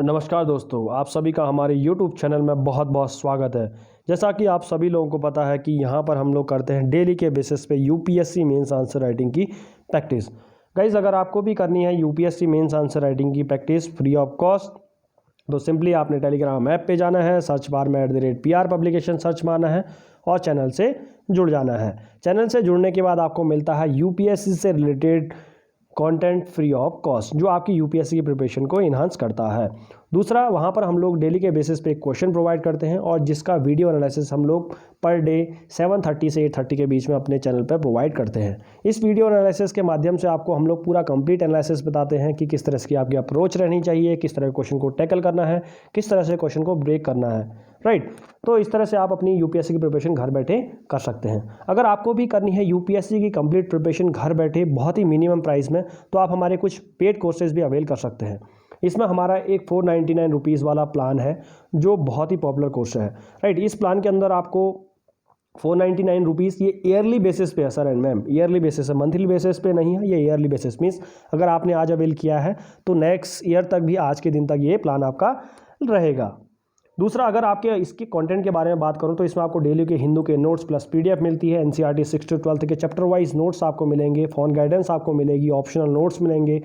नमस्कार दोस्तों, आप सभी का हमारे YouTube चैनल में बहुत बहुत स्वागत है। जैसा कि आप सभी लोगों को पता है कि यहाँ पर हम लोग करते हैं डेली के बेसिस पे यूपीएससी मेंस आंसर राइटिंग की प्रैक्टिस। गाइज, अगर आपको भी करनी है यूपीएससी मेंस आंसर राइटिंग की प्रैक्टिस फ्री ऑफ कॉस्ट, तो सिंपली आपने टेलीग्राम ऐप पे जाना है, सर्च बार में @PR पब्लिकेशन सर्च मारना है और चैनल से जुड़ जाना है। चैनल से जुड़ने के बाद आपको मिलता है यूपीएससी से related content free of cost, जो आपकी यूपीएससी की प्रिपरेशन को इन्हांस करता है। दूसरा, वहाँ पर हम लोग डेली के बेसिस पे एक क्वेश्चन प्रोवाइड करते हैं और जिसका वीडियो एनालिसिस हम लोग पर डे 7:30 से 8:30 के बीच में अपने चैनल पर प्रोवाइड करते हैं। इस वीडियो एनालिसिस के माध्यम से आपको हम लोग पूरा कंप्लीट एनालिसिस बताते हैं कि किस तरह की आपकी अप्रोच रहनी चाहिए, किस तरह के क्वेश्चन को टैकल करना है, किस तरह से क्वेश्चन को ब्रेक करना है। राइट, तो इस तरह से आप अपनी यूपीएससी की प्रिपरेशन घर बैठे कर सकते हैं। अगर आपको भी करनी है यूपीएससी की कंप्लीट प्रिपरेशन घर बैठे बहुत ही मिनिमम प्राइस में, तो आप हमारे कुछ पेड कोर्सेज भी अवेल कर सकते हैं। इसमें हमारा एक 499 रुपीज़ वाला प्लान है जो बहुत ही पॉपुलर कोर्स है। राइट, इस प्लान के अंदर आपको 499 रुपीज़ ये ईयरली बेसिस पे है sir and ma'am, yearly basis है, मंथली बेसिस पे नहीं है, ये ईयरली बेसिस मीन्स अगर आपने आज अवेल किया है तो नेक्स्ट ईयर तक भी आज के दिन तक ये प्लान आपका रहेगा। दूसरा, अगर आपके इसके कंटेंट के बारे में बात करूं तो इसमें आपको डेली के हिंदू के नोट्स प्लस पीडीएफ मिलती है। एनसीईआरटी 6 to 12 के चैप्टर वाइज नोट्स आपको मिलेंगे, फोन गाइडेंस आपको मिलेगी, ऑप्शनल नोट्स मिलेंगे,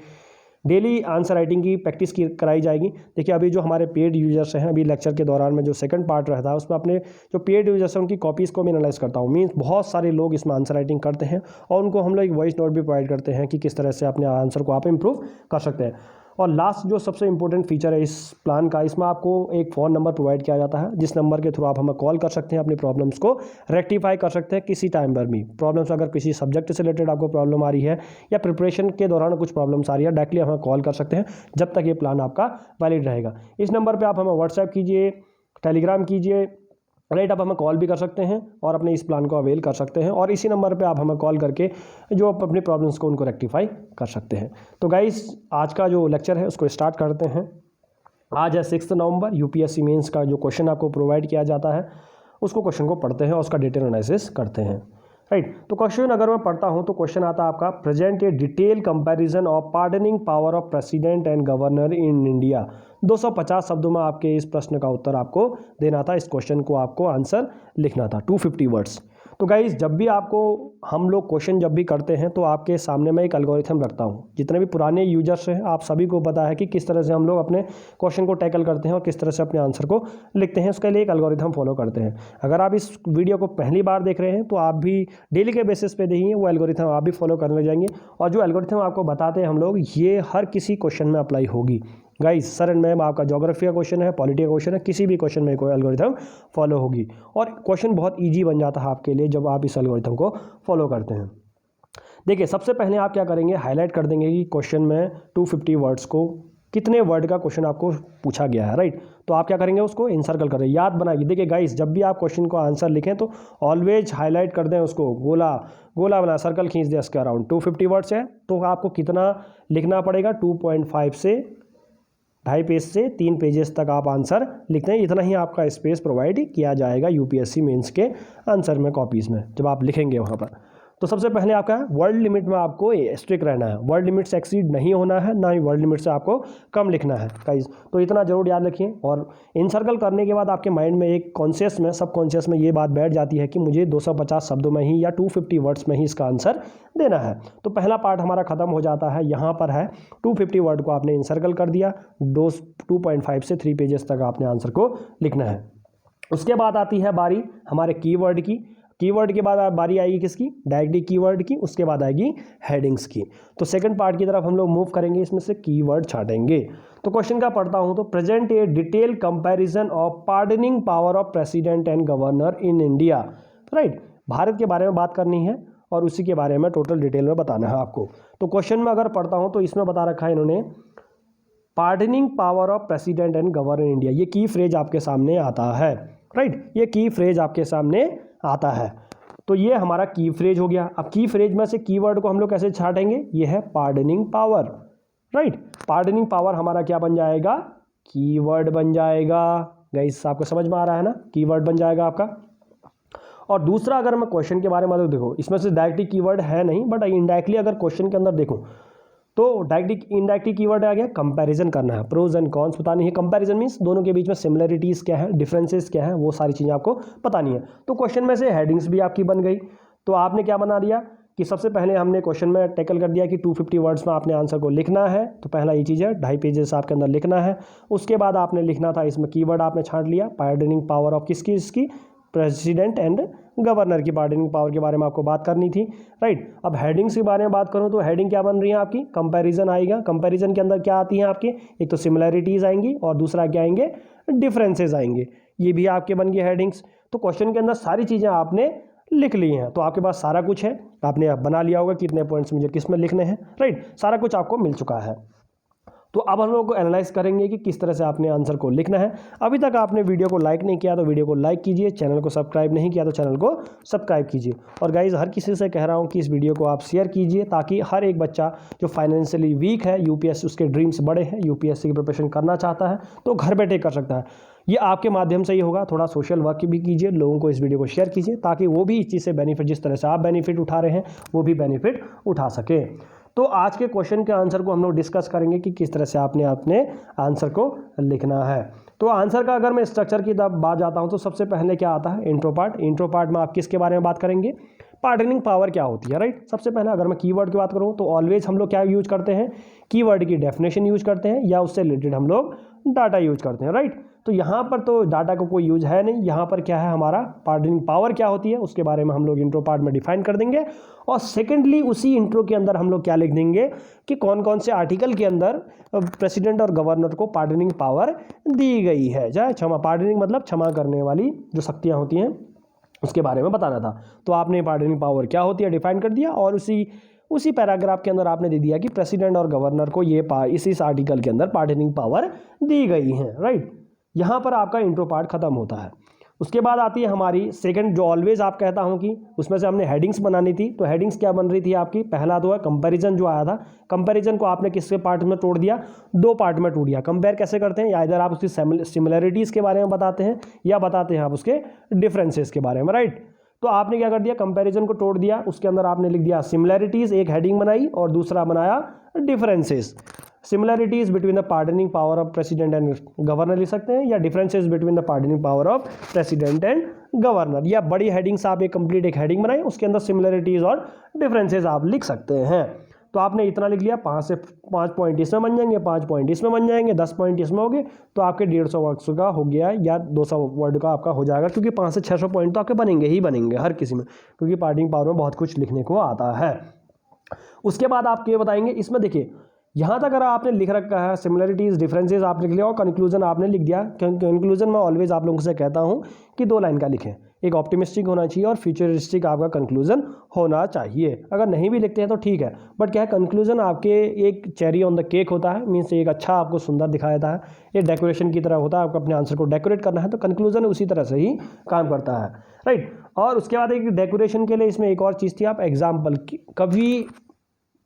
डेली आंसर राइटिंग की प्रैक्टिस की कराई जाएगी। देखिए, अभी जो हमारे पेड यूजर्स हैं, अभी लेक्चर के दौरान में जो सेकंड पार्ट रहता है उसमें अपने जो पेड यूजर्स हैं उनकी कॉपीज़ को मैं एनालाइज करता हूँ। मीन्स बहुत सारे लोग इसमें आंसर राइटिंग करते हैं और उनको हम लोग एक वॉइस नोट भी प्रोवाइड करते हैं कि किस तरह से अपने आंसर को आप इम्प्रूव कर सकते हैं। और लास्ट जो सबसे इंपॉर्टेंट फीचर है इस प्लान का, इसमें आपको एक फ़ोन नंबर प्रोवाइड किया जाता है जिस नंबर के थ्रू आप हमें कॉल कर सकते हैं, अपनी प्रॉब्लम्स को रेक्टिफाई कर सकते हैं किसी टाइम पर भी। प्रॉब्लम्स अगर किसी सब्जेक्ट से रिलेटेड आपको प्रॉब्लम आ रही है या प्रिपरेशन के दौरान कुछ प्रॉब्लम्स आ रही है, डायरेक्टली हमें कॉल कर सकते हैं जब तक ये प्लान आपका वैलिड रहेगा। इस नंबर पर आप हमें व्हाट्सएप कीजिए, टेलीग्राम कीजिए, राइट, आप हमें कॉल भी कर सकते हैं और अपने इस प्लान को अवेल कर सकते हैं और इसी नंबर पे आप हमें कॉल करके जो आप अपनी प्रॉब्लम्स को उनको रेक्टिफाई कर सकते हैं। तो गाइस, आज का जो लेक्चर है उसको स्टार्ट करते हैं। आज है 6 नवंबर। यूपीएससी मेंस का जो क्वेश्चन आपको प्रोवाइड किया जाता है उसको क्वेश्चन को पढ़ते हैं और उसका डिटेल एनालिसिस करते हैं। राइट, तो क्वेश्चन अगर मैं पढ़ता हूं तो क्वेश्चन आता है आपका, present A detail comparison of pardoning power of president and governor in India. 250 शब्दों में आपके इस प्रश्न का उत्तर आपको देना था। इस क्वेश्चन को आपको आंसर लिखना था, 250 वर्ड्स। तो गाइज, जब भी आपको हम लोग क्वेश्चन जब भी करते हैं तो आपके सामने मैं एक एल्गोरिथम रखता हूँ। जितने भी पुराने यूजर्स हैं आप सभी को पता है कि किस तरह से हम लोग अपने क्वेश्चन को टैकल करते हैं और किस तरह से अपने आंसर को लिखते हैं। उसके लिए एक एल्गोरिथम फॉलो करते हैं। अगर आप इस वीडियो को पहली बार देख रहे हैं तो आप भी डेली के बेसिस पे देखिए, वो एल्गोरिथम आप भी फॉलो करने लग जाएंगे और जो एल्गोरिथम आपको बताते हैं हम लोग, ये हर किसी क्वेश्चन में अप्लाई होगी। गाइस, सर एंड मैम, आपका ज्योग्राफी का क्वेश्चन है, पॉलिटी का क्वेश्चन है, किसी भी क्वेश्चन में कोई एल्गोरिथम फॉलो होगी और क्वेश्चन बहुत इजी बन जाता है आपके लिए जब आप इस एल्गोरिथम को फॉलो करते हैं। देखिए, सबसे पहले आप क्या करेंगे, हाईलाइट कर देंगे कि क्वेश्चन में 250 वर्ड्स को कितने वर्ड का क्वेश्चन आपको पूछा गया है। राइट, तो आप क्या करेंगे, उसको इनसर्कल करें, याद बनाइए। देखिए गाइस, जब भी आप क्वेश्चन को आंसर लिखें तो ऑलवेज हाईलाइट कर दें, उसको गोला गोला बना, सर्कल खींच दें इसके अराउंड। 250 वर्ड्स है तो आपको कितना लिखना पड़ेगा, 2.5 से 2.5 पेज से 3 पेजेस तक आप आंसर लिखते हैं। इतना ही आपका स्पेस प्रोवाइड किया जाएगा यूपीएससी मेंस के आंसर में, कॉपीज़ में जब आप लिखेंगे वहाँ पर। तो सबसे पहले आपका वर्ड लिमिट में आपको स्ट्रिक्ट रहना है, वर्ड लिमिट से एक्सीड नहीं होना है, ना ही वर्ड लिमिट से आपको कम लिखना है गाइस। तो इतना जरूर याद रखिए। और इनसर्कल करने के बाद आपके माइंड में एक कॉन्शियस में, सब कॉन्शियस में ये बात बैठ जाती है कि मुझे 250 शब्दों में ही या 250 वर्ड्स में ही इसका आंसर देना है। तो पहला पार्ट हमारा खत्म हो जाता है, यहाँ पर है 250 वर्ड को आपने इनसर्कल कर दिया, 2.5 से 3 पेजेस तक आपने आंसर को लिखना है। उसके बाद आती है बारी हमारे कीवर्ड की। कीवर्ड के बाद बारी आएगी किसकी, डायरेक्टली कीवर्ड की। उसके बाद आएगी हेडिंग्स की। तो सेकंड पार्ट की तरफ हम लोग मूव करेंगे, इसमें से कीवर्ड छाटेंगे। तो क्वेश्चन का पढ़ता हूं तो, present A detail comparison of pardoning power of president and governor in India. Right, Bharat के बारे में बात करनी है और उसी के बारे में टोटल डिटेल में बताना है आपको। तो क्वेश्चन में अगर पढ़ता हूं तो इसमें बता रखा है इन्होंने, pardoning power of president and governor in India. ये की फ्रेज आपके सामने आता है। राइट, ये की फ्रेज आपके सामने आता है। तो ये हमारा की फ्रेज हो गया। अब की फ्रेज में से कीवर्ड को हम लोग कैसे छाटेंगे, ये है pardoning power. Right, pardoning power हमारा क्या बन जाएगा, कीवर्ड बन जाएगा। गाइस, आपको समझ में आ रहा है ना, कीवर्ड बन जाएगा आपका। और दूसरा, अगर मैं क्वेश्चन के बारे में तो देखो, इसमें से डायरेक्टली कीवर्ड है नहीं, बट इनडायरेक्टली अगर क्वेश्चन के अंदर देखो तो डायरेक्ट इनडायरेक्ट कीवर्ड आ गया कंपैरिजन करना है, प्रोज एंड कॉन्स बतानी है। कंपैरिजन मींस दोनों के बीच में सिमिलरिटीज़ क्या है, डिफरेंसेस क्या है, वो सारी चीज़ें आपको बतानी है। तो क्वेश्चन में से हेडिंग्स भी आपकी बन गई। तो आपने क्या बना दिया कि सबसे पहले हमने क्वेश्चन में टैकल कर दिया कि 250 वर्ड्स में आपने आंसर को लिखना है। तो पहला ये चीज़ है, 2.5 पेजेस आपके अंदर लिखना है। उसके बाद आपने लिखना था, इसमें कीवर्ड आपने छांट लिया, पार्डनिंग पावर ऑफ किसकी, इसकी प्रेसिडेंट एंड गवर्नर की पार्डनिंग पावर के बारे में आपको बात करनी थी, राइट। अब हेडिंग्स के बारे में बात करूं तो हेडिंग क्या बन रही है आपकी, कंपैरिजन आएगा। कंपैरिजन के अंदर क्या आती हैं आपके, एक तो सिमिलैरिटीज़ आएंगी और दूसरा क्या आएंगे, डिफरेंसेस आएंगे। ये भी आपके बन गए हेडिंग्स। तो क्वेश्चन के अंदर सारी चीज़ें आपने लिख ली हैं, तो आपके पास सारा कुछ है, आपने अब बना लिया होगा कितने पॉइंट्स मुझे किस में लिखने हैं, राइट। सारा कुछ आपको मिल चुका है। तो अब हम लोग को एनालाइज करेंगे कि किस तरह से आपने आंसर को लिखना है। अभी तक आपने वीडियो को लाइक नहीं किया तो वीडियो को लाइक कीजिए, चैनल को सब्सक्राइब नहीं किया तो चैनल को सब्सक्राइब कीजिए। और गाइज हर किसी से कह रहा हूँ कि इस वीडियो को आप शेयर कीजिए, ताकि हर एक बच्चा जो फाइनेंशियली वीक है, यूपीएससी उसके ड्रीम्स बड़े हैं, यूपीएससी की प्रिपरेशन करना चाहता है तो घर बैठे कर सकता है। ये आपके माध्यम से ही होगा। थोड़ा सोशल वर्क भी कीजिए, लोगों को इस वीडियो को शेयर कीजिए, ताकि वो भी इस चीज़ से बेनिफिट, जिस तरह से आप बेनिफिट उठा रहे हैं वो भी बेनिफिट उठा सके। तो आज के क्वेश्चन के आंसर को हम लोग डिस्कस करेंगे कि किस तरह से आपने अपने आंसर को लिखना है। तो आंसर का अगर मैं स्ट्रक्चर की बात जाता हूं तो सबसे पहले क्या आता है, इंट्रो पार्ट। इंट्रो पार्ट में आप किसके बारे में बात करेंगे, पार्डनिंग पावर क्या होती है, राइट। सबसे पहले अगर मैं कीवर्ड की बात करूं तो ऑलवेज हम लोग क्या यूज करते हैं, कीवर्ड की डेफिनेशन यूज करते हैं या उससे रिलेटेड हम लोग डाटा यूज करते हैं, राइट। तो यहाँ पर तो डाटा का कोई यूज है नहीं, यहाँ पर क्या है हमारा पार्डनिंग पावर क्या होती है उसके बारे में हम लोग इंट्रो पार्ट में डिफाइन कर देंगे। और सेकेंडली उसी इंट्रो के अंदर हम लोग क्या लिख देंगे कि कौन कौन से आर्टिकल के अंदर प्रेसिडेंट और गवर्नर को पार्डनिंग पावर दी गई है। चाहे क्षमा, पार्डनिंग मतलब क्षमा करने वाली जो शक्तियाँ होती हैं उसके बारे में बताना था। तो आपने पार्डनिंग पावर क्या होती है डिफाइन कर दिया, और उसी पैराग्राफ के अंदर आपने दे दिया कि प्रेसिडेंट और गवर्नर को ये इस आर्टिकल के अंदर पार्डनिंग पावर दी गई है, राइट। यहाँ पर आपका इंट्रो पार्ट खत्म होता है। उसके बाद आती है हमारी सेकंड, जो ऑलवेज आप कहता हूँ कि उसमें से हमने हेडिंग्स बनानी थी। तो हेडिंग्स क्या बन रही थी आपकी, पहला तो है कंपैरिजन जो आया था। कंपैरिजन को आपने किसके पार्ट में तोड़ दिया, दो पार्ट में तोड़ दिया। कंपेयर कैसे करते हैं, या इधर आप उसकी सिमिलरिटीज़ के बारे में बताते हैं या बताते हैं आप उसके डिफरेंसेस के बारे में, राइट। तो आपने क्या कर दिया, कंपैरिजन को तोड़ दिया, उसके अंदर आपने लिख दिया सिमिलरिटीज़, एक हेडिंग बनाई, और दूसरा बनाया differences. Similarities between the pardoning power of president and governor लिख सकते हैं, या differences between the pardoning power of president and governor, या बड़ी हेडिंग्स आप एक कंप्लीट एक हेडिंग बनाए, उसके अंदर सिमिलरिटीज और डिफरेंसेस आप लिख सकते हैं। तो आपने इतना लिख लिया, 5 से 5 पॉइंट इसमें बन जाएंगे, 5 पॉइंट इसमें बन जाएंगे, 10 पॉइंट इसमें हो गए, तो आपके 150 वर्ड्स का हो गया या 200 वर्ड का आपका हो जाएगा, क्योंकि 5 से 600 पॉइंट तो आपके बनेंगे ही बनेंगे हर किसी में, क्योंकि पार्डनिंग पावर में बहुत कुछ लिखने को आता है। उसके बाद आप ये बताएंगे, इसमें देखिए यहाँ तक अगर आपने लिख रखा है सिमिलरिटीज़ डिफरेंसेस आप लिख लिया, और कंक्लूजन आपने लिख दिया। कंक्लूजन में ऑलवेज आप लोगों से कहता हूँ कि 2 लाइन का लिखें, एक ऑप्टिमिस्टिक होना चाहिए और फ्यूचरिस्टिक आपका कंक्लूजन होना चाहिए। अगर नहीं भी लिखते हैं तो ठीक है, बट क्या है कंक्लूजन आपके एक चेरी ऑन द केक होता है, मीन्स एक अच्छा आपको सुंदर दिखाया जाता है, ये डेकोरेशन की तरह होता है। आपको अपने आंसर को डेकोरेट करना है तो कंक्लूजन उसी तरह से ही काम करता है, राइट। और उसके बाद एक डेकोरेशन के लिए इसमें एक और चीज़ थी, आप एग्जाम्पल, कभी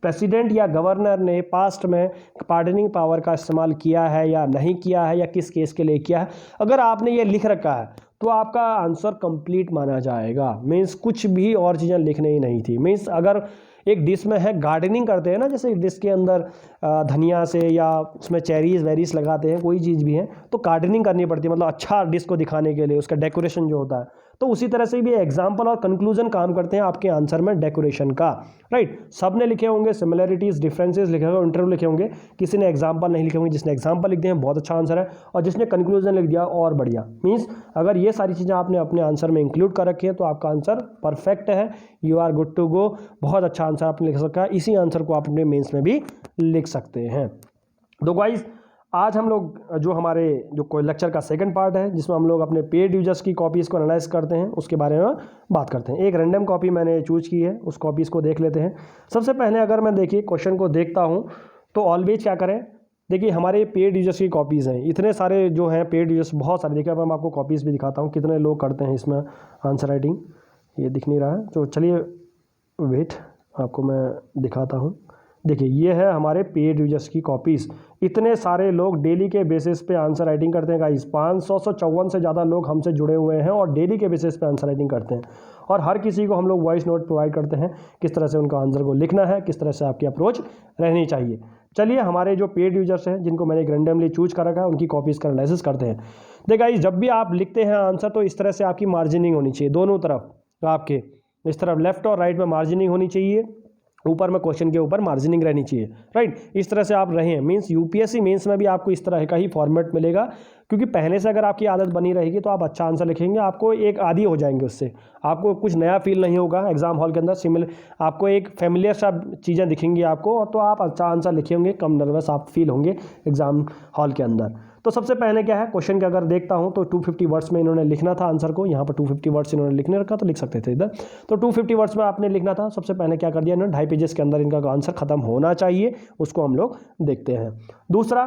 प्रेसिडेंट या गवर्नर ने पास्ट में पार्डनिंग पावर का इस्तेमाल किया है या नहीं किया है, या किस केस के लिए किया है, अगर आपने ये लिख रखा है तो आपका आंसर कंप्लीट माना जाएगा। मीन्स कुछ भी और चीज़ें लिखने ही नहीं थी। मीन्स अगर एक डिश में है, गार्डनिंग करते हैं ना, जैसे डिश के अंदर धनिया से या उसमें चेरीज वेरीज लगाते हैं, कोई चीज़ भी है तो गार्डनिंग करनी पड़ती है, मतलब अच्छा डिश को दिखाने के लिए उसका डेकोरेशन जो होता है। तो उसी तरह से भी एग्जाम्पल और कंक्लूजन काम करते हैं आपके आंसर में डेकोरेशन का, राइट। सब ने लिखे होंगे सिमिलरिटीज़ डिफरेंसेस लिखे होंगे, इंटरव्यू लिखे होंगे, किसी ने एग्जाम्पल नहीं लिखे होंगे। जिसने एग्जाम्पल लिख दिए हैं बहुत अच्छा आंसर है, और जिसने कंक्लूजन लिख दिया और बढ़िया। मीन्स अगर ये सारी चीज़ें आपने अपने आंसर में इंक्लूड कर रखी है तो आपका आंसर परफेक्ट है, you are good to go. बहुत अच्छा आंसर आपने लिख सका है, इसी आंसर को आप अपने मेंस में भी लिख सकते हैं। तो गाइस आज हम लोग जो हमारे जो कोई लेक्चर का सेकंड पार्ट है, जिसमें हम लोग अपने पेड यूजर्स की कॉपीज़ को एनालाइज करते हैं, उसके बारे में बात करते हैं। एक रैंडम कॉपी मैंने चूज की है, उस कॉपीज़ को देख लेते हैं। सबसे पहले अगर मैं देखिए क्वेश्चन को देखता हूँ तो ऑलवेज क्या करें, देखिए हमारे पेड यूजर्स की कॉपीज़ हैं, इतने सारे जो हैं पेड यूजर्स बहुत सारे। देखिए अब मैं आपको कॉपीज़ भी दिखाता हूँ कितने लोग करते हैं इसमें आंसर राइटिंग, ये दिख नहीं रहा है तो चलिए वेट आपको मैं दिखाता हूँ। देखिए ये है हमारे पेड यूजर्स की कॉपीज़। इतने सारे लोग डेली के बेसिस पे आंसर राइटिंग करते हैं गाइस, 554 से ज़्यादा लोग हमसे जुड़े हुए हैं और डेली के बेसिस पे आंसर राइटिंग करते हैं। और हर किसी को हम लोग वॉइस नोट प्रोवाइड करते हैं, किस तरह से उनका आंसर को लिखना है, किस तरह से आपकी अप्रोच रहनी चाहिए। चलिए हमारे जो पेड यूजर्स हैं जिनको मैंने रैंडमली चूज कर रखा है उनकी कॉपीज़ का एनालिसिस करते हैं। देखिए गाइस, जब भी आप लिखते हैं आंसर तो इस तरह से आपकी मार्जिनिंग होनी चाहिए, दोनों तरफ आपके इस तरफ लेफ्ट और राइट में मार्जिनिंग होनी चाहिए, ऊपर में क्वेश्चन के ऊपर मार्जिनिंग रहनी चाहिए, राइट। इस तरह से आप रहें, मींस यूपीएससी मेंस में भी आपको इस तरह का ही फॉर्मेट मिलेगा, क्योंकि पहले से अगर आपकी आदत बनी रहेगी तो आप अच्छा आंसर लिखेंगे, आपको एक आदी हो जाएंगे उससे, आपको कुछ नया फील नहीं होगा एग्जाम हॉल के अंदर, सिमिलर आपको एक फेमिलियर सा चीज़ें दिखेंगी आपको, और तो आप अच्छा आंसर लिखे होंगे, कम नर्वस आप फील होंगे एग्जाम हॉल के अंदर। तो सबसे पहले क्या है, क्वेश्चन के अगर देखता हूं तो 250 वर्ड्स में इन्होंने लिखना था आंसर को, यहाँ पर 250 वर्ड्स इन्होंने लिखने रखा तो लिख सकते थे इधर, तो 250 वर्ड्स में आपने लिखना था। सबसे पहले क्या कर दिया इन्होंने, 2.5 पेजेस के अंदर इनका आंसर खत्म होना चाहिए, उसको हम लोग देखते हैं। दूसरा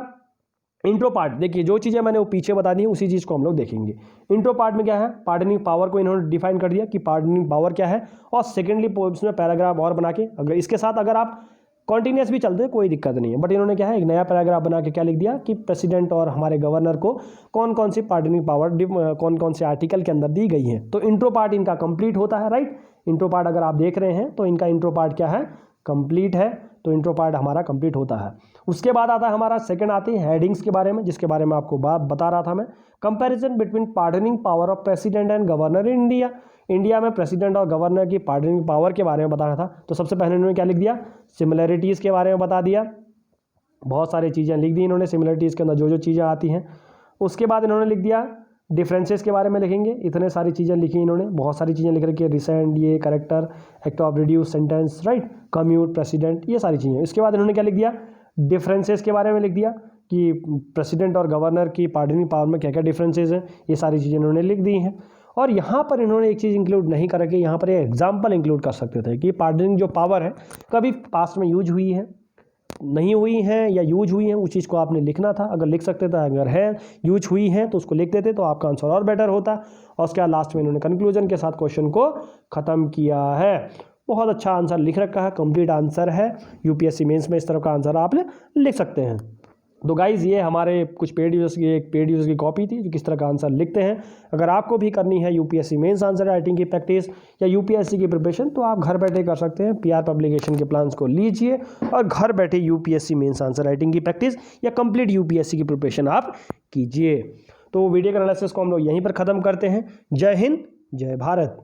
इंट्रो पार्ट, देखिए जो चीज़ें मैंने वो पीछे बता दी उसी चीज़ को हम लोग देखेंगे। इंट्रो पार्ट में क्या है, पार्डनिंग पावर को इन्होंने डिफाइन कर दिया कि पार्डनिंग पावर क्या है, और सेकेंडली इसमें पैराग्राफ और बना के, अगर इसके साथ अगर आप कॉन्टिन्यूस भी चलते कोई दिक्कत नहीं है, बट इन्होंने क्या है एक नया पैराग्राफ बना के क्या लिख दिया कि प्रेसिडेंट और हमारे गवर्नर को कौन कौन सी पार्डनिंग पावर कौन कौन से आर्टिकल के अंदर दी गई है। तो इंट्रो पार्ट इनका कंप्लीट होता है, राइट। इंट्रो पार्ट अगर आप देख रहे हैं तो इनका इंट्रो पार्ट क्या है, कंप्लीट है, तो इंट्रो पार्ट हमारा कंप्लीट होता है। उसके बाद आता है हमारा सेकंड आती है हेडिंग्स के बारे में, जिसके बारे में आपको बात बता रहा था मैं, comparison between pardoning power of president and governor in India. India में प्रेसिडेंट और गवर्नर की पार्डनिंग पावर के बारे में बताना था। तो सबसे पहले इन्होंने क्या लिख दिया, सिमिलरिटीज़ के बारे में बता दिया, बहुत सारी चीज़ें लिख दी इन्होंने सिमिलरिटीज़ के अंदर जो जो चीज़ें आती हैं। उसके बाद इन्होंने लिख दिया डिफरेंसेस के बारे में लिखेंगे, इतने सारी चीज़ें लिखी इन्होंने, बहुत सारी चीज़ें लिख रखी है, रिसेंट, ये character, act of reduce sentence, right, commute, president, ये सारी चीज़ें। इसके बाद इन्होंने क्या लिख दिया, डिफरेंसेस के बारे में लिख दिया कि प्रेसिडेंट और गवर्नर की पार्डनिंग पावर में क्या क्या डिफरेंसेस हैं, ये सारी चीज़ें इन्होंने लिख दी हैं। और यहाँ पर इन्होंने एक चीज़ इंक्लूड नहीं कर रखी, यहाँ पर ये एग्जाम्पल इंक्लूड कर सकते थे कि पार्डनिंग जो पावर है कभी पास्ट में यूज हुई है, नहीं हुई हैं, या यूज हुई हैं, उस चीज़ को आपने लिखना था। अगर लिख सकते थे, अगर है यूज हुई हैं तो उसको लिख देते तो आपका आंसर और बेटर होता। और उसके बाद लास्ट में इन्होंने कंक्लूजन के साथ क्वेश्चन को ख़त्म किया है। बहुत अच्छा आंसर लिख रखा है, कंप्लीट आंसर है। यूपीएससी मेंस में इस तरह का आंसर आप लिख सकते हैं। तो गाइज़ ये हमारे कुछ पेड यूजर्स की एक पेड यूजर की कॉपी थी जो किस तरह का आंसर लिखते हैं। अगर आपको भी करनी है यूपीएससी मेंस आंसर राइटिंग की प्रैक्टिस या यूपीएससी की प्रिपरेशन, तो आप घर बैठे कर सकते हैं। पीआर पब्लिकेशन के प्लान्स को लीजिए और घर बैठे यूपीएससी मेंस आंसर राइटिंग की प्रैक्टिस या कंप्लीट यूपीएससी की प्रिपरेशन आप कीजिए। तो वीडियो का एनालिसिस को हम लोग यहीं पर ख़त्म करते हैं। जय हिंद, जय भारत।